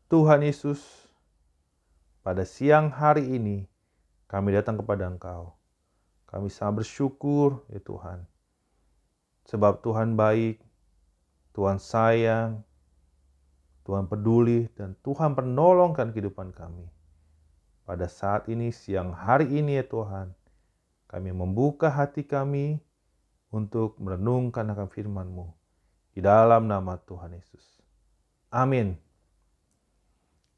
Tuhan Yesus, pada siang hari ini kami datang kepada Engkau. Kami sangat bersyukur ya Tuhan. Sebab Tuhan baik, Tuhan sayang, Tuhan peduli, dan Tuhan menolongkan kehidupan kami. Pada saat ini, siang hari ini ya Tuhan, kami membuka hati kami untuk merenungkan akan firman-Mu. Di dalam nama Tuhan Yesus. Amin.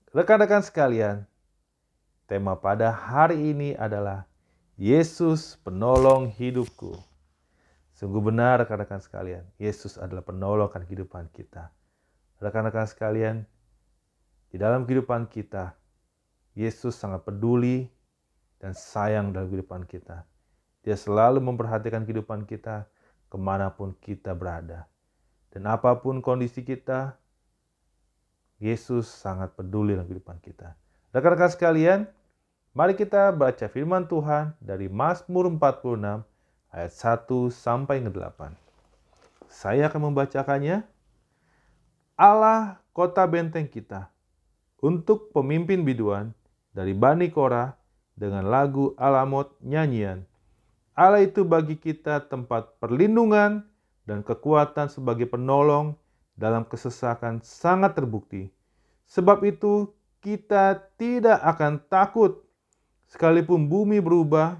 Rekan-rekan sekalian, tema pada hari ini adalah Yesus penolong hidupku. Sungguh benar rekan-rekan sekalian, Yesus adalah penolong kehidupan kita. Rekan-rekan sekalian, di dalam kehidupan kita, Yesus sangat peduli dan sayang dalam kehidupan kita. Dia selalu memperhatikan kehidupan kita kemanapun kita berada. Dan apapun kondisi kita, Yesus sangat peduli dalam kehidupan kita. Rekan-rekan sekalian, mari kita baca firman Tuhan dari Mazmur 46 ayat 1 sampai 8. Saya akan membacakannya. Allah kota benteng kita, untuk pemimpin biduan dari Bani Korah dengan lagu Alamot nyanyian. Allah itu bagi kita tempat perlindungan dan kekuatan sebagai penolong dalam kesesakan sangat terbukti. Sebab itu kita tidak akan takut, sekalipun bumi berubah,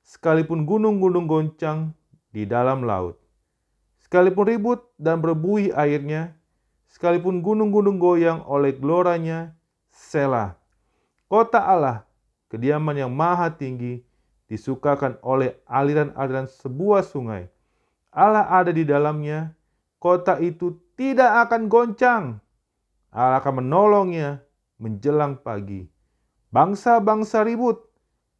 sekalipun gunung-gunung goncang di dalam laut, sekalipun ribut dan berbuih airnya, sekalipun gunung-gunung goyang oleh geloranya, Selah. Kota Allah, kediaman yang maha tinggi, disukakan oleh aliran-aliran sebuah sungai. Allah ada di dalamnya, kota itu tidak akan goncang. Allah akan menolongnya menjelang pagi. Bangsa-bangsa ribut,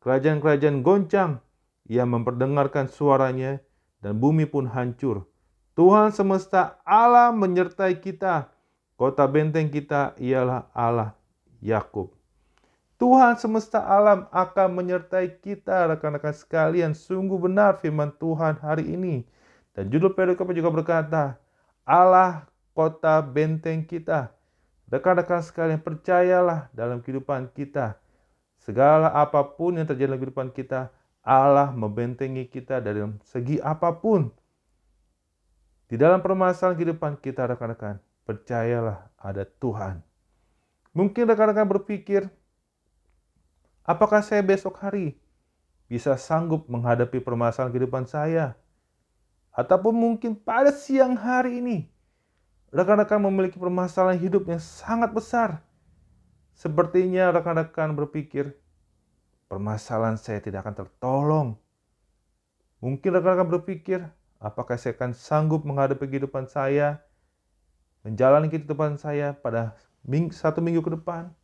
kerajaan-kerajaan goncang, ia memperdengarkan suaranya, dan bumi pun hancur. Tuhan semesta Allah menyertai kita. Kota benteng kita ialah Allah Yakub. Tuhan semesta alam akan menyertai kita, rekan-rekan sekalian. Sungguh benar firman Tuhan hari ini. Dan judul perikop juga berkata, Allah kota benteng kita. Rekan-rekan sekalian, percayalah dalam kehidupan kita. Segala apapun yang terjadi dalam kehidupan kita, Allah membentengi kita dari segi apapun. Di dalam permasalahan kehidupan kita, rekan-rekan, percayalah ada Tuhan. Mungkin rekan-rekan berpikir, apakah saya besok hari bisa sanggup menghadapi permasalahan kehidupan saya? Ataupun mungkin pada siang hari ini, rekan-rekan memiliki permasalahan hidup yang sangat besar. Sepertinya rekan-rekan berpikir, permasalahan saya tidak akan tertolong. Mungkin rekan-rekan berpikir, apakah saya akan sanggup menghadapi kehidupan saya, menjalani kehidupan saya pada 1 minggu ke depan,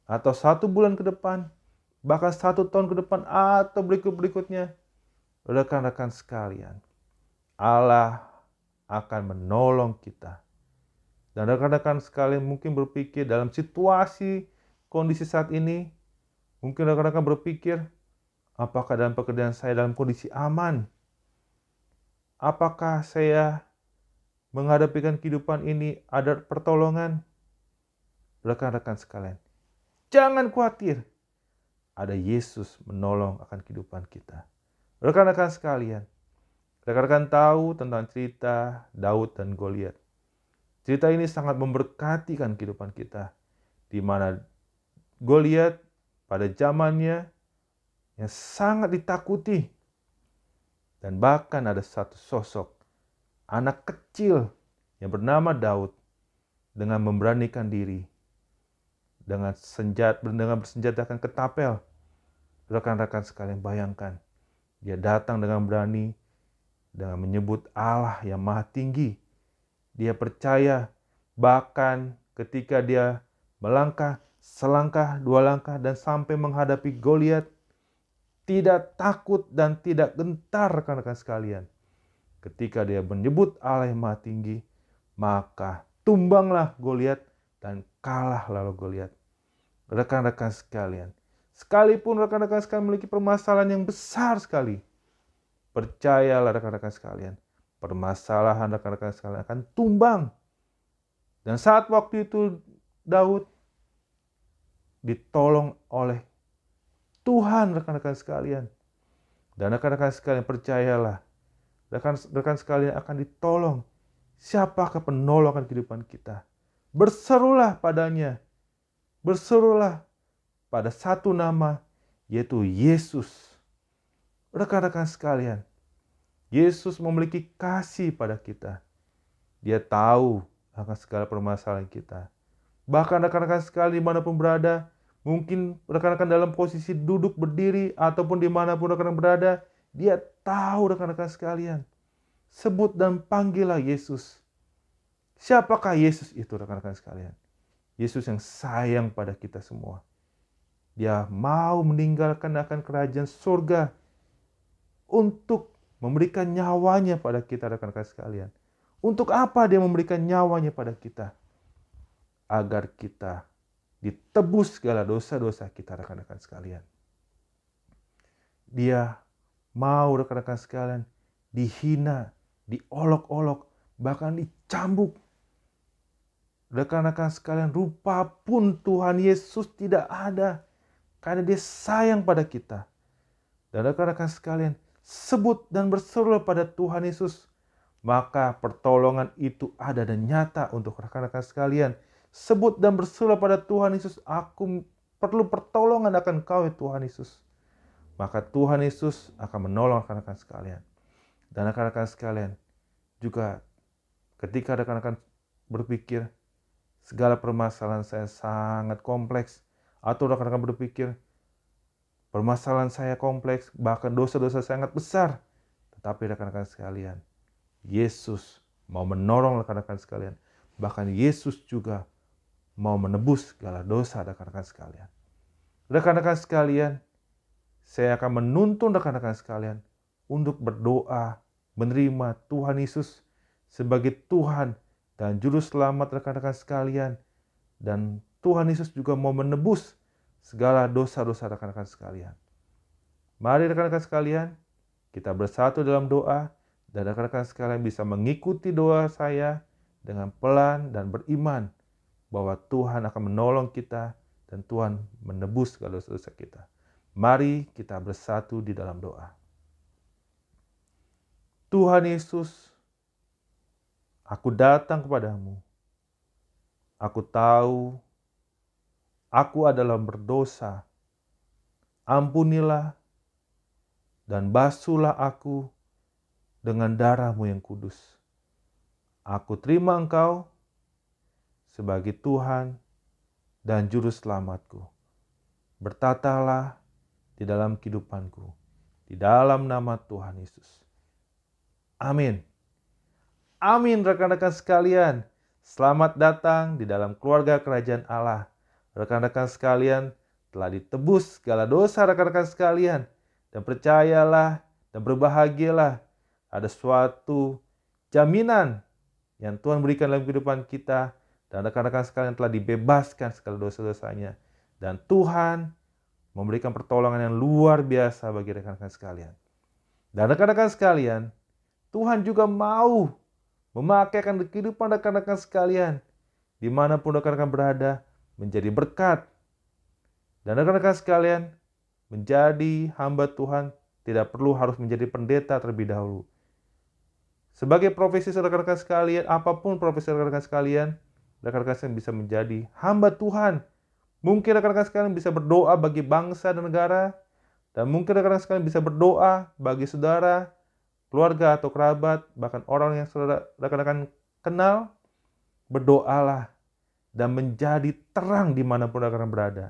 atau 1 bulan ke depan, bahkan 1 tahun ke depan, atau berikut-berikutnya. Rekan-rekan sekalian, Allah akan menolong kita. Dan rekan-rekan sekalian mungkin berpikir dalam situasi kondisi saat ini, mungkin rekan-rekan berpikir, apakah dalam pekerjaan saya dalam kondisi aman? Apakah saya menghadapi kehidupan ini ada pertolongan? Rekan-rekan sekalian, jangan khawatir. Ada Yesus menolong akan kehidupan kita. Rekan-rekan sekalian, rekan-rekan tahu tentang cerita Daud dan Goliat. Cerita ini sangat memberkati kan kehidupan kita, di mana Goliat pada zamannya yang sangat ditakuti, dan bahkan ada satu sosok anak kecil yang bernama Daud dengan memberanikan diri dengan bersenjatakan ketapel. Rekan-rekan sekalian bayangkan, dia datang dengan berani dengan menyebut Allah yang maha tinggi. Dia percaya bahkan ketika dia melangkah selangkah, 2 langkah dan sampai menghadapi Goliat, tidak takut dan tidak gentar rekan-rekan sekalian. Ketika dia menyebut Allah yang maha tinggi, maka tumbanglah Goliat dan kalah lalu Goliat. Rekan-rekan sekalian, sekalipun rekan-rekan sekalian memiliki permasalahan yang besar sekali, percayalah rekan-rekan sekalian, permasalahan rekan-rekan sekalian akan tumbang. Dan saat waktu itu Daud ditolong oleh Tuhan, rekan-rekan sekalian. Dan rekan-rekan sekalian, percayalah, rekan-rekan sekalian akan ditolong. Siapakah penolong akan kehidupan kita? Berserulah padanya. Berserulah pada satu nama, yaitu Yesus. Rekan-rekan sekalian, Yesus memiliki kasih pada kita. Dia tahu akan segala permasalahan kita. Bahkan rekan-rekan sekalian dimanapun berada, mungkin rekan-rekan dalam posisi duduk, berdiri, ataupun dimanapun rekan-rekan berada, dia tahu rekan-rekan sekalian. Sebut dan panggillah Yesus. Siapakah Yesus itu, rekan-rekan sekalian? Yesus yang sayang pada kita semua. Dia mau meninggalkan akan kerajaan surga untuk memberikan nyawanya pada kita, rekan-rekan sekalian. Untuk apa dia memberikan nyawanya pada kita? Agar kita ditebus segala dosa-dosa kita, rekan-rekan sekalian. Dia mau, rekan-rekan sekalian, dihina, diolok-olok, bahkan dicambuk. Rekan-rekan sekalian, rupa pun Tuhan Yesus tidak ada, karena dia sayang pada kita. Dan rekan-rekan sekalian, sebut dan berseru pada Tuhan Yesus, maka pertolongan itu ada dan nyata untuk rekan-rekan sekalian. Sebut dan berseru pada Tuhan Yesus, aku perlu pertolongan akan Kau, ya Tuhan Yesus. Maka Tuhan Yesus akan menolong rekan-rekan sekalian. Dan rekan-rekan sekalian, juga ketika rekan-rekan berpikir segala permasalahan saya sangat kompleks, atau rekan-rekan berpikir permasalahan saya kompleks, bahkan dosa-dosa sangat besar, tetapi rekan-rekan sekalian, Yesus mau menolong rekan-rekan sekalian. Bahkan Yesus juga mau menebus segala dosa rekan-rekan sekalian. Rekan-rekan sekalian, saya akan menuntun rekan-rekan sekalian untuk berdoa, menerima Tuhan Yesus sebagai Tuhan dan Juru Selamat rekan-rekan sekalian. Dan Tuhan Yesus juga mau menebus segala dosa-dosa rekan-rekan sekalian. Mari rekan-rekan sekalian, kita bersatu dalam doa, dan rekan-rekan sekalian bisa mengikuti doa saya dengan pelan dan beriman bahwa Tuhan akan menolong kita dan Tuhan menebus segala dosa-dosa kita. Mari kita bersatu di dalam doa. Tuhan Yesus, aku datang kepadamu. Aku tahu aku adalah berdosa. Ampunilah dan basuhlah aku dengan darah-Mu yang kudus. Aku terima Engkau sebagai Tuhan dan Juru Selamatku. Bertatalah di dalam kehidupanku, di dalam nama Tuhan Yesus. Amin. Amin, rekan-rekan sekalian. Selamat datang di dalam keluarga kerajaan Allah. Rekan-rekan sekalian, telah ditebus segala dosa rekan-rekan sekalian. Dan percayalah dan berbahagialah, ada suatu jaminan yang Tuhan berikan dalam kehidupan kita. Dan rekan-rekan sekalian telah dibebaskan segala dosa-dosanya. Dan Tuhan memberikan pertolongan yang luar biasa bagi rekan-rekan sekalian. Dan rekan-rekan sekalian, Tuhan juga mau memakaikan kehidupan rekan-rekan sekalian, dimanapun rekan-rekan berada, menjadi berkat. Dan rekan-rekan sekalian, menjadi hamba Tuhan tidak perlu harus menjadi pendeta terlebih dahulu. Sebagai profesi rekan-rekan sekalian, apapun profesi rekan-rekan sekalian sekalian bisa menjadi hamba Tuhan. Mungkin rekan-rekan sekalian bisa berdoa bagi bangsa dan negara, dan mungkin rekan-rekan sekalian bisa berdoa bagi saudara, keluarga atau kerabat, bahkan orang yang saudara rekan-rekan kenal. Berdoalah dan menjadi terang dimanapun rekan-rekan berada.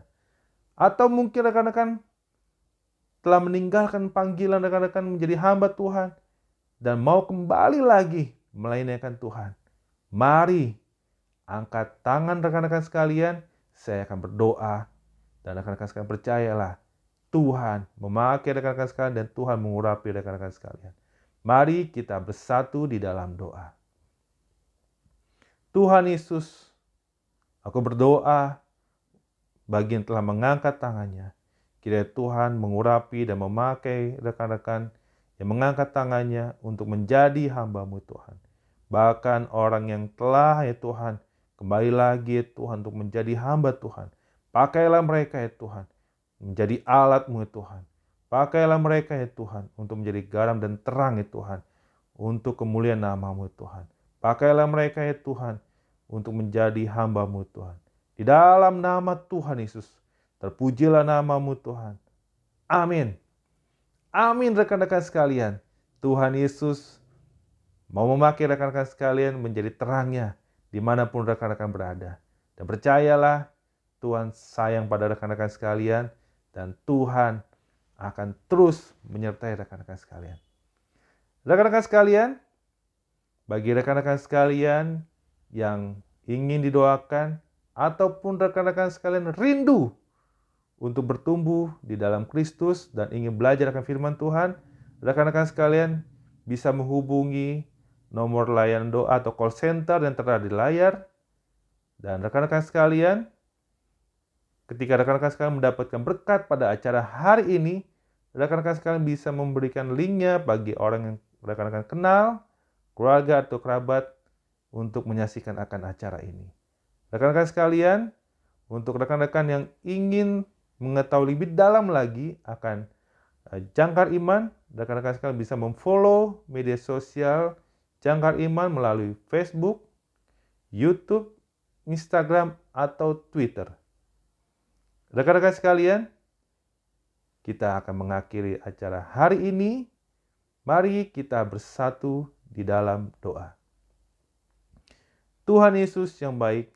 Atau mungkin rekan-rekan telah meninggalkan panggilan rekan-rekan menjadi hamba Tuhan dan mau kembali lagi melayanikan Tuhan. Mari angkat tangan rekan-rekan sekalian, saya akan berdoa, dan rekan-rekan sekalian percayalah, Tuhan memakai rekan-rekan sekalian dan Tuhan mengurapi rekan-rekan sekalian. Mari kita bersatu di dalam doa. Tuhan Yesus, aku berdoa bagi yang telah mengangkat tangannya. Kiranya Tuhan mengurapi dan memakai rekan-rekan yang mengangkat tangannya untuk menjadi hamba-Mu Tuhan. Bahkan orang yang telah ya Tuhan kembali lagi ya Tuhan untuk menjadi hamba Tuhan. Pakailah mereka ya Tuhan, menjadi alat-Mu ya Tuhan. Pakailah mereka ya Tuhan, untuk menjadi garam dan terang ya Tuhan, untuk kemuliaan nama-Mu ya Tuhan. Pakailah mereka ya Tuhan, untuk menjadi hamba-Mu Tuhan. Di dalam nama Tuhan Yesus, terpujilah nama-Mu Tuhan. Amin. Amin rekan-rekan sekalian. Tuhan Yesus mau memakai rekan-rekan sekalian menjadi terangnya dimanapun rekan-rekan berada. Dan percayalah, Tuhan sayang pada rekan-rekan sekalian dan Tuhan akan terus menyertai rekan-rekan sekalian. Rekan-rekan sekalian, bagi rekan-rekan sekalian yang ingin didoakan ataupun rekan-rekan sekalian rindu untuk bertumbuh di dalam Kristus dan ingin belajar akan firman Tuhan, rekan-rekan sekalian bisa menghubungi nomor layanan doa atau call center yang tertera di layar. Dan rekan-rekan sekalian, ketika rekan-rekan sekalian mendapatkan berkat pada acara hari ini, rekan-rekan sekalian bisa memberikan linknya bagi orang yang rekan-rekan kenal, keluarga atau kerabat untuk menyaksikan akan acara ini. Rekan-rekan sekalian, untuk rekan-rekan yang ingin mengetahui lebih dalam lagi akan Jangkar Iman, rekan-rekan sekalian bisa memfollow media sosial Jangkar Iman melalui Facebook, YouTube, Instagram, atau Twitter. Rekan-rekan sekalian, kita akan mengakhiri acara hari ini. Mari kita bersatu di dalam doa. Tuhan Yesus yang baik,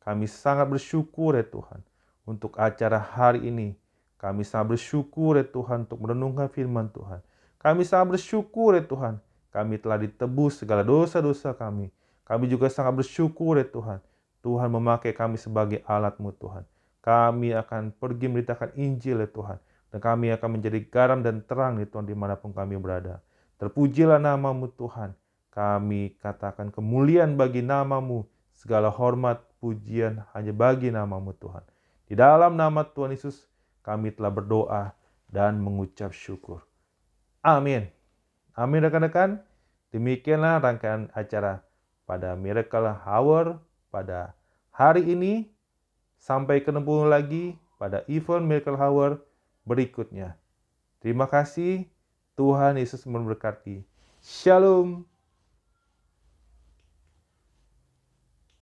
kami sangat bersyukur ya Tuhan untuk acara hari ini. Kami sangat bersyukur ya Tuhan untuk merenungkan firman Tuhan. Kami sangat bersyukur ya Tuhan, kami telah ditebus segala dosa-dosa kami. Kami juga sangat bersyukur ya Tuhan, Tuhan memakai kami sebagai alat-Mu Tuhan. Kami akan pergi memberitakan Injil ya Tuhan. Dan kami akan menjadi garam dan terang ya Tuhan dimanapun kami berada. Terpujilah nama-Mu Tuhan. Kami katakan kemuliaan bagi nama-Mu. Segala hormat, pujian hanya bagi nama-Mu Tuhan. Di dalam nama Tuhan Yesus kami telah berdoa dan mengucap syukur. Amin. Amin rekan-rekan. Demikianlah rangkaian acara pada Miracle Hour pada hari ini. Sampai ketemu lagi pada event Miracle Hour berikutnya. Terima kasih. Tuhan Yesus memberkati. Shalom.